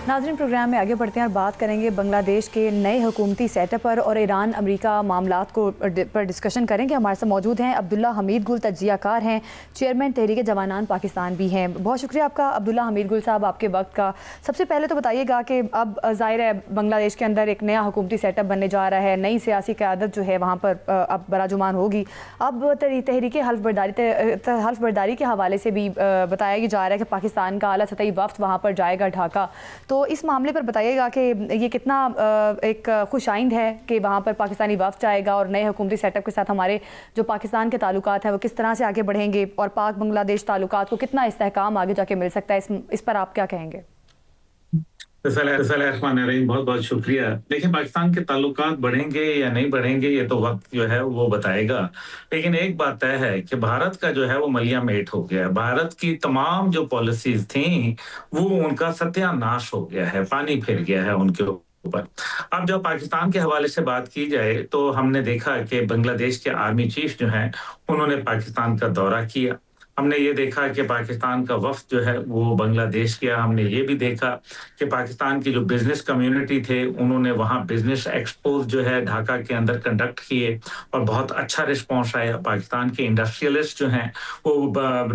नाज़रीन, प्रोग्राम में आगे बढ़ते हैं और बात करेंगे बांग्लादेश के नए हुकूमती सेटअप पर और ईरान अमेरिका मामलात को पर डिस्कशन करेंगे। हमारे साथ मौजूद हैं अब्दुल्ला हमीद गुल, तज्जियाकार हैं, चेयरमैन तहरीक जवानान पाकिस्तान भी हैं। बहुत शुक्रिया आपका अब्दुल्ला हमीद गुल साहब, आपके वक्त का। सबसे पहले तो बताइएगा कि अब ज़ाहिर है बांग्लादेश के अंदर एक नया हुकूमती सेटअप बनने जा रहा है, नई सियासी क़यादत जो है वहाँ पर अब बराजुमान होगी। अब तहरीक हल्फ बर्दारी के हवाले से भी बताया जा रहा है कि पाकिस्तान का आला सतही वफ्द वहाँ पर जाएगा ढाका। तो इस मामले पर बताइएगा कि ये कितना एक खुशाइंद है कि वहाँ पर पाकिस्तानी वफ्द आएगा और नए हुकूमती सेटअप के साथ हमारे जो पाकिस्तान के ताल्लुकात हैं वो किस तरह से आगे बढ़ेंगे और पाक बांग्लादेश ताल्लुकात को कितना इस्तेहकाम आगे जाके मिल सकता है, इस पर आप क्या कहेंगे? बहुत बहुत शुक्रिया। देखिए, पाकिस्तान के ताल्लुकात बढ़ेंगे या नहीं बढ़ेंगे ये तो वक्त जो है वो बताएगा, लेकिन एक बात तय है कि भारत का जो है वो मलिया मेट हो गया है। भारत की तमाम जो पॉलिसीज थी वो उनका सत्यानाश हो गया है, पानी फिर गया है उनके ऊपर। अब जब पाकिस्तान के हवाले से बात की जाए तो हमने देखा कि बांग्लादेश के आर्मी चीफ जो हैं उन्होंने पाकिस्तान का दौरा किया। हमने ये देखा कि पाकिस्तान का वफ्द जो है वो बांग्लादेश गया। हमने ये भी देखा कि पाकिस्तान की जो बिजनेस कम्युनिटी थे उन्होंने वहाँ बिजनेस एक्सपोज जो है ढाका के अंदर कंडक्ट किए और बहुत अच्छा रिस्पॉन्स आया। पाकिस्तान के इंडस्ट्रियलिस्ट जो हैं वो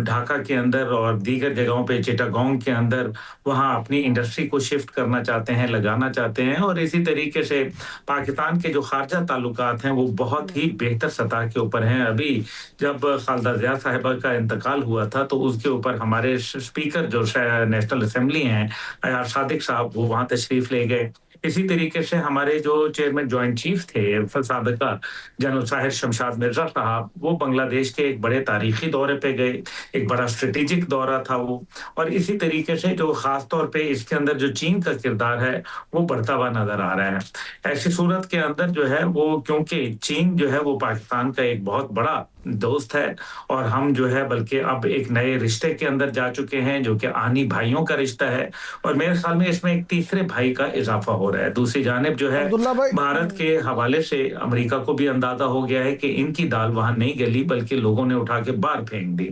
ढाका के अंदर और दीगर जगहों पे चिटागोंग के अंदर वहाँ अपनी इंडस्ट्री को शिफ्ट करना चाहते हैं, लगाना चाहते हैं। और इसी तरीके से पाकिस्तान के जो खारजा ताल्लुकात हैं वो बहुत ही बेहतर सतह के ऊपर हैं। अभी जब खालदा जिया साहिबा का इंतकाल हुआ था तो उसके ऊपर हमारे स्पीकर जो नेशनल असेंबली हैं अयार सादिक साहब वो वहां तशरीफ ले गए। इसी तरीके से हमारे जो चेयरमैन जॉइंट चीफ थे साबिका जनरल साहिर शमशाद मिर्जा साहब वो बांग्लादेश के एक बड़े तारीखी दौरे पे गए, एक बड़ा स्ट्रेटेजिक दौरा था वो। और इसी तरीके से जो खास तौर पे इसके अंदर जो चीन का किरदार है वो बढ़ता हुआ नजर आ रहा है। ऐसी सूरत के अंदर जो है वो, क्योंकि चीन जो है वो पाकिस्तान का एक बहुत बड़ा दोस्त है और हम जो है बल्कि अब एक नए रिश्ते के अंदर जा चुके हैं जो कि आनी भाइयों का रिश्ता है। और मेरे ख्याल में इसमें एक तीसरे भाई का इजाफा हो रहा है। दूसरी जानिब जो है भारत के हवाले से अमेरिका को भी अंदाजा हो गया है कि इनकी दाल वहां नहीं गली बल्कि लोगों ने उठा के बाहर फेंक दी।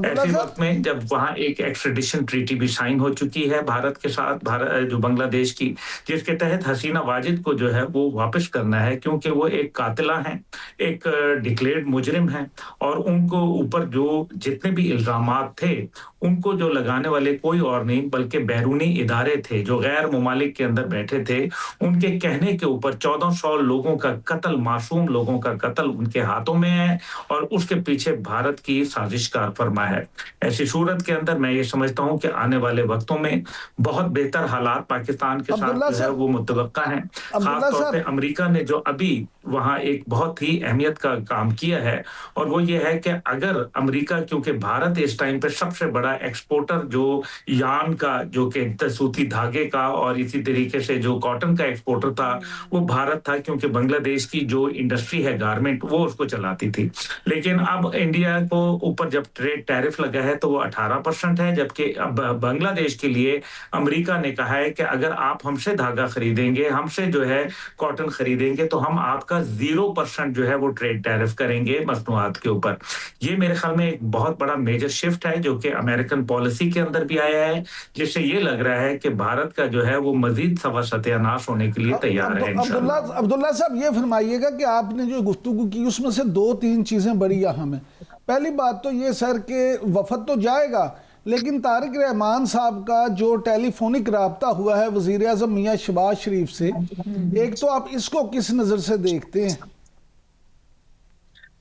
ऐसे वक्त में जब वहां एक एक्सट्रेडिशन ट्रीटी भी साइन हो चुकी है भारत के साथ, भारत जो बांग्लादेश की, जिसके तहत हसीना वाजिद को जो है वो वापस करना है क्योंकि वो एक कातिला है, एक डिक्लेयर्ड मुजरिम है और उनको ऊपर जो जितने भी इल्जामात थे उनको जो लगाने वाले कोई और नहीं बल्कि बैरूनी इदारे थे जो गैर मुमालिक के अंदर बैठे थे। उनके कहने के ऊपर 1400 लोगों का कत्ल, मासूम लोगों का कत्ल उनके हाथों में है और उसके पीछे भारत की साजिश का फरमा है। ऐसी सूरत के अंदर मैं ये समझता हूँ कि आने वाले वक्तों में बहुत बेहतर हालात पाकिस्तान के साथ जो है वो मुतवक्का है। खासतौर पे अमेरिका ने जो अभी वहां एक बहुत ही अहमियत का काम किया है और वो ये है कि अगर अमेरिका, क्योंकि भारत इस टाइम पे सबसे बड़ा एक्सपोर्टर जो यार्न का, जो कि सूती धागे का और इसी तरीके से जो कॉटन का एक्सपोर्टर था वो भारत था, क्योंकि बांग्लादेश की जो इंडस्ट्री है गारमेंट वो उसको चलाती थी। लेकिन अब इंडिया को ऊपर जब ट्रेड टैरिफ लगा है तो वो 18% है, जबकि अब बांग्लादेश के लिए अमेरिका ने कहा है कि अगर आप हमसे धागा खरीदेंगे, हमसे जो है कॉटन खरीदेंगे तो हम आपका 0% जो है वो ट्रेड टैरिफ करेंगे मसनूआत के ऊपर। ये मेरे ख्याल में एक बहुत बड़ा मेजर शिफ्ट है जो कि अमेरिकन पॉलिसी के अंदर भी आया है, जिससे ये लग रहा है कि भारत का जो है वो मजीद सत्यानाश होने के लिए तैयार है। अब्दुल्ला साहब, ये फरमाइएगा कि आपने जो गुफ्तगू की उसमें से 2-3 चीजें बड़ी अहम है। पहली बात तो ये सर के वफद तो जाएगा, लेकिन तारिक रहमान साहब का जो टेलीफोनिक राब्ता हुआ है वजीर आज़म मियां शहबाज शरीफ से, एक तो आप इसको किस नजर से देखते हैं?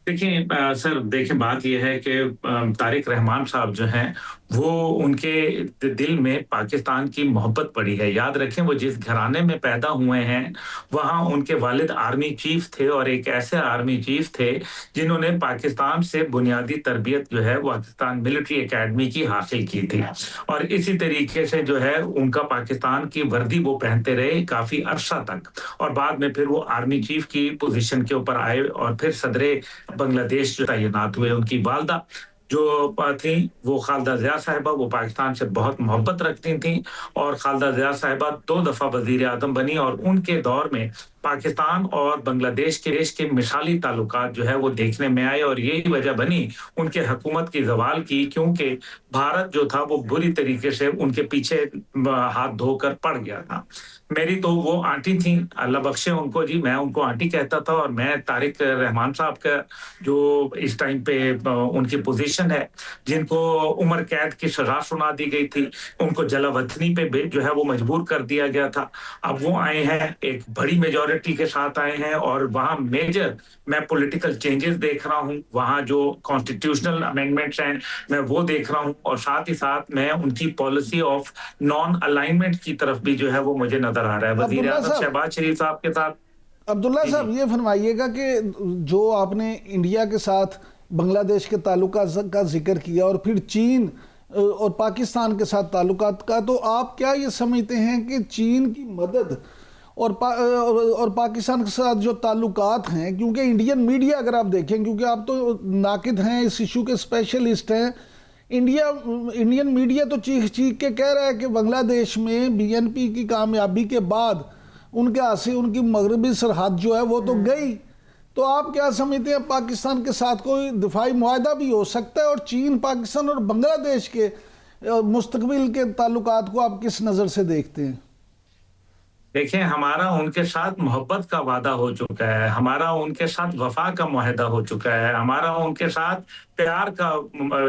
देखिए सर, देखिए बात यह है कि तारिक रहमान साहब जो हैं वो, उनके दिल में पाकिस्तान की मोहब्बत पड़ी है। याद रखें वो जिस घराने में पैदा हुए हैं वहाँ उनके वालिद आर्मी चीफ थे और एक ऐसे आर्मी चीफ थे जिन्होंने पाकिस्तान से बुनियादी तरबियत जो है पाकिस्तान मिलिट्री एकेडमी की हासिल की थी और इसी तरीके से जो है उनका पाकिस्तान की वर्दी वो पहनते रहे काफी अरसा तक और बाद में फिर वो आर्मी चीफ की पोजीशन के ऊपर आए और फिर सदरे बांग्लादेश जो तैनात हुए। उनकी वालदा جو تھیں وہ خالدہ ضیاء صاحبہ، وہ پاکستان سے بہت محبت رکھتی تھیں، اور خالدہ ضیاء صاحبہ 2 دفعہ وزیر اعظم بنی، اور ان کے دور میں پاکستان اور بنگلہ دیش کے مثالی تعلقات جو ہے وہ دیکھنے میں آئے، اور یہی وجہ بنی ان کے حکومت کی زوال کی، کیونکہ بھارت جو تھا وہ بری طریقے سے ان کے پیچھے ہاتھ دھو کر پڑ گیا تھا۔ میری تو وہ آنٹی تھیں، اللہ بخشے ان کو جی، میں ان کو آنٹی کہتا تھا، اور میں طارق رحمان صاحب کا جو اس ٹائم پہ ان کی پوزیشن ہے، جن کو عمر قید کی سزا سنا دی گئی تھی، ان کو جلا وطنی پہ جو ہے وہ مجبور کر دیا گیا تھا، اب وہ آئے ہیں ایک بڑی میجورٹی کے ساتھ آئے ہیں، اور وہاں میجر میں پولیٹیکل چینجز دیکھ رہا ہوں، وہاں جو کانسٹیٹیوشنل امینڈمنٹس ہیں میں وہ دیکھ رہا ہوں، اور ساتھ ہی ساتھ میں ان کی پالیسی آف نان الائنمنٹ کی طرف بھی جو ہے وہ مجھے نظر آ رہا ہے وزیر اعظم شہباز شریف صاحب کے ساتھ۔ عبداللہ صاحب یہ فرمائیے گا کہ جو آپ نے انڈیا کے ساتھ بنگلہ دیش کے تعلقات کا ذکر کیا اور پھر چین اور پاکستان کے ساتھ تعلقات کا، تو آپ کیا یہ سمجھتے ہیں کہ چین کی مدد اور پاکستان کے ساتھ جو تعلقات ہیں، کیونکہ انڈین میڈیا اگر آپ دیکھیں، کیونکہ آپ تو ناقد ہیں، اس ایشو کے اسپیشلسٹ ہیں، انڈین میڈیا تو چیخ چیخ کے کہہ رہا ہے کہ بنگلہ دیش میں بی این پی کی کامیابی کے بعد ان کے آسے ان کی مغربی سرحد جو ہے وہ تو گئی، تو آپ کیا سمجھتے ہیں پاکستان کے ساتھ کوئی دفاعی معاہدہ بھی ہو سکتا ہے؟ اور چین، پاکستان اور بنگلہ دیش کے مستقبل کے تعلقات کو آپ کس نظر سے دیکھتے ہیں؟ دیکھیں، ہمارا ان کے ساتھ محبت کا وعدہ ہو چکا ہے، ہمارا ان کے ساتھ وفا کا معاہدہ ہو چکا ہے، ہمارا ان کے ساتھ پیار کا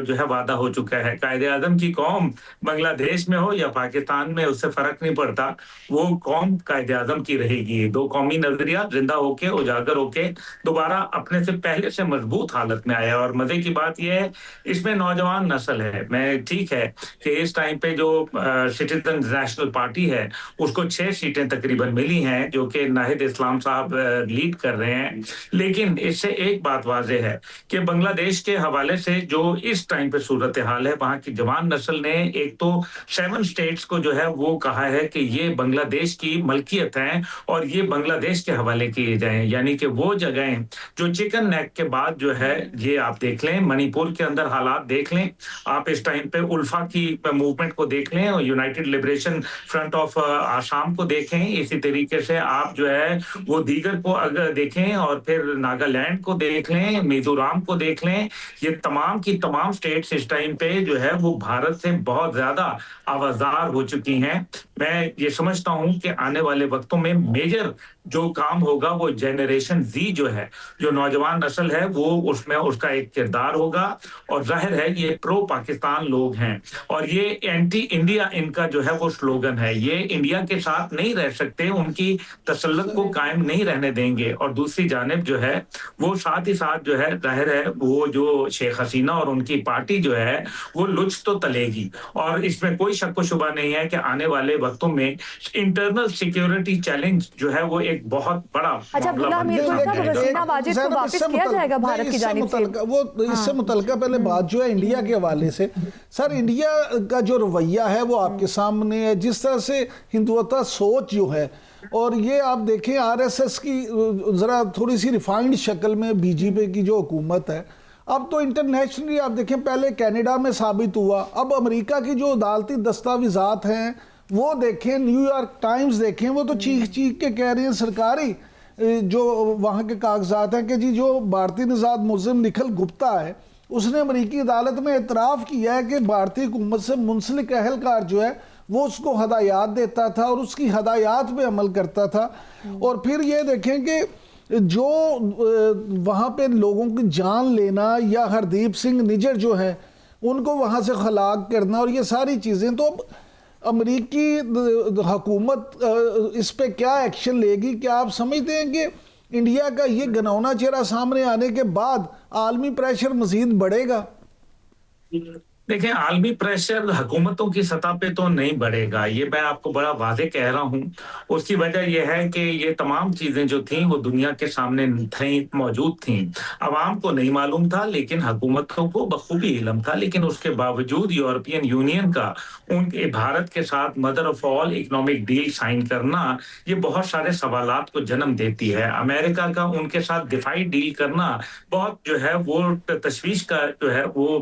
جو ہے وعدہ ہو چکا ہے۔ قائد اعظم کی قوم بنگلہ دیش میں ہو یا پاکستان میں، اس سے فرق نہیں پڑتا، وہ قوم قائد اعظم کی رہے گی۔ 2 قومی نظریہ زندہ ہو کے، اجاگر ہو کے دوبارہ اپنے سے پہلے سے مضبوط حالت میں آیا۔ اور مزے کی بات یہ ہے اس میں نوجوان نسل ہے، میں ٹھیک ہے کہ اس ٹائم پہ جو سٹیزن نیشنل پارٹی ہے اس کو 6 سیٹیں تقریباً ملی ہیں، جو کہ ناہید اسلام صاحب لیڈ کر رہے ہیں، لیکن اس سے ایک بات واضح ہے کہ بنگلہ دیش کے حوالے سے جو اس ٹائم پہ صورتحال ہے، وہاں کی جوان نسل نے ایک تو 7 سٹیٹس کو جو ہے وہ کہا ہے کہ یہ بنگلہ دیش کی ملکیت ہیں اور یہ بنگلہ دیش کے حوالے کیے جائیں، یعنی کہ وہ جگہیں جو چکن نیک کے بعد جو ہے، یہ آپ دیکھ لیں منی پور کے اندر حالات دیکھ لیں، آپ اس ٹائم پہ الفا کی موومنٹ کو دیکھ لیں، اور United liberation front of Assam کو دیکھیں، اسی طریقے سے آپ جو ہے وہ دیگر کو اگر دیکھیں، اور پھر ناگالینڈ کو دیکھ لیں، میزورام کو دیکھ لیں، یہ تمام کی تمام سٹیٹس اس ٹائم پہ جو ہے وہ بھارت سے بہت زیادہ آوازدار ہو چکی ہیں۔ میں یہ سمجھتا ہوں کہ آنے والے وقتوں میں میجر جو کام ہوگا وہ جنریشن زی جو ہے، جو نوجوان نسل ہے، وہ اس میں اس کا ایک کردار ہوگا، اور ظاہر ہے یہ پرو پاکستان لوگ ہیں، اور یہ اینٹی انڈیا ان کا جو ہے وہ سلوگن ہے، یہ انڈیا کے ساتھ نہیں رہ سکتے، ان کی تسلط کو قائم نہیں رہنے دیں گے۔ اور دوسری جانب جو ہے وہ ساتھ ہی ساتھ جو ہے ظاہر ہے وہ جو شیخ حسینہ اور ان کی پارٹی جو ہے وہ لچ تو تلے گی، اور اس میں کوئی شک و شبہ نہیں ہے کہ آنے والے وقتوں میں انٹرنل سیکیورٹی چیلنج جو ہے وہ ایک بہت بڑا عبداللہ حمید گل صاحب، رسینہ واجد کو واپس کیا جائے گا بھارت کی جانب سے؟ وہ اس سے متعلقہ پہلے بات جو ہے انڈیا کے حوالے سے، سر انڈیا کا جو رویہ ہے وہ آپ کے سامنے ہے، جس طرح سے ہندوتا سوچ جو ہے، اور یہ آپ دیکھیں آر ایس ایس کی ذرا تھوڑی سی ریفائنڈ شکل میں بی جے پی کی جو حکومت ہے، اب تو انٹرنیشنلی آپ دیکھیں پہلے کینیڈا میں ثابت ہوا، اب امریکہ کی جو عدالتی دستاویزات ہیں وہ دیکھیں، نیو یارک ٹائمز دیکھیں، وہ تو چیخ چیخ کے کہہ رہے ہیں سرکاری جو وہاں کے کاغذات ہیں کہ جی جو بھارتی نژاد ملزم نکھل گپتا ہے، اس نے امریکی عدالت میں اعتراف کیا ہے کہ بھارتی حکومت سے منسلک اہلکار جو ہے وہ اس کو ہدایات دیتا تھا اور اس کی ہدایات پہ عمل کرتا تھا۔ اور پھر یہ دیکھیں کہ جو وہاں پہ لوگوں کی جان لینا، یا ہردیپ سنگھ نجر جو ہیں ان کو وہاں سے خلاق کرنا، اور یہ ساری چیزیں، تو اب امریکی حکومت اس پہ کیا ایکشن لے گی؟ کیا آپ سمجھتے ہیں کہ انڈیا کا یہ گنونا چہرہ سامنے آنے کے بعد عالمی پریشر مزید بڑھے گا؟ देखिए, आलमी प्रेशर हुकूमतों की सतह पे तो नहीं बढ़ेगा, ये मैं आपको बड़ा वाज़ेह कह रहा हूँ। उसकी वजह ये है कि ये तमाम चीज़ें जो थीं, वो दुनिया के सामने थीं, मौजूद थीं। अवाम को नहीं मालूम था, लेकिन हुकूमतों को बखूबी इल्म था, लेकिन उसके बावजूद यूरोपियन यूनियन का उनके भारत के साथ mother of all economic deal sign करना, ये बहुत सारे सवालात को जन्म देती है। अमेरिका का उनके साथ दिफाई डील करना बहुत जो है वो तशवीश का जो है वो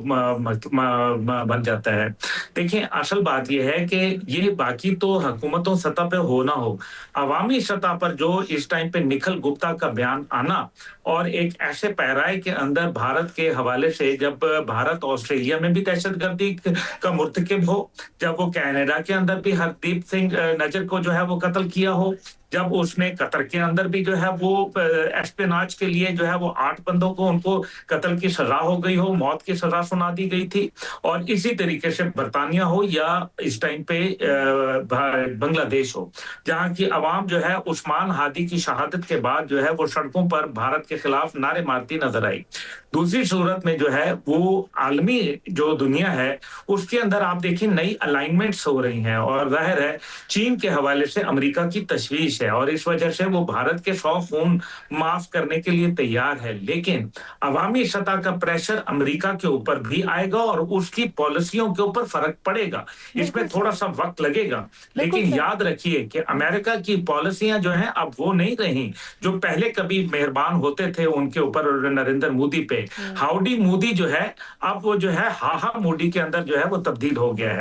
बन जाता है। देखिए, असल बात ये है कि ये बाकी तो हुकूमतों सतह पे हो ना हो, अवामी सतह पर जो इस टाइम पे निखिल गुप्ता का बयान आना और एक ऐसे पैराए के अंदर भारत के हवाले से, जब भारत ऑस्ट्रेलिया में भी दहशतगर्दी का मुर्तकिब हो, जब वो कनाडा के अंदर भी हरदीप सिंह नजर को जो है वो कत्ल किया हो, जब उसने कतर के अंदर भी जो है वो एस्पिनाज के लिए जो है वो 8 बंदों को उनको कत्ल की सजा हो गई हो, मौत की सजा सुना दी गई थी। और इसी तरीके से बरतानिया हो या इस टाइम पे बांग्लादेश हो, जहां की आवाम जो है उस्मान हादी की शहादत के बाद जो है वो सड़कों पर भारत के खिलाफ नारे मारती नजर आई। दूसरी सूरत में जो है वो आलमी जो दुनिया है उसके अंदर आप देखिए नई अलाइनमेंट्स हो रही हैं, और जाहिर है चीन के हवाले से अमेरिका की तशवीश है, और इस वजह से वो भारत के 100 खून माफ करने के लिए तैयार है। लेकिन अवामी सतह का प्रेशर अमेरिका के ऊपर भी आएगा और उसकी पॉलिसियों के ऊपर फर्क पड़ेगा। इसमें थोड़ा सा वक्त लगेगा, लेकिन याद रखिए कि अमेरिका की पॉलिसियां जो हैं अब वो नहीं रही जो पहले कभी मेहरबान होते थे उनके ऊपर नरेंद्र मोदी पे। हाउडी मोदी जो है अब वो जो है हाहा मोदी के अंदर जो है वो तब्दील हो गया है।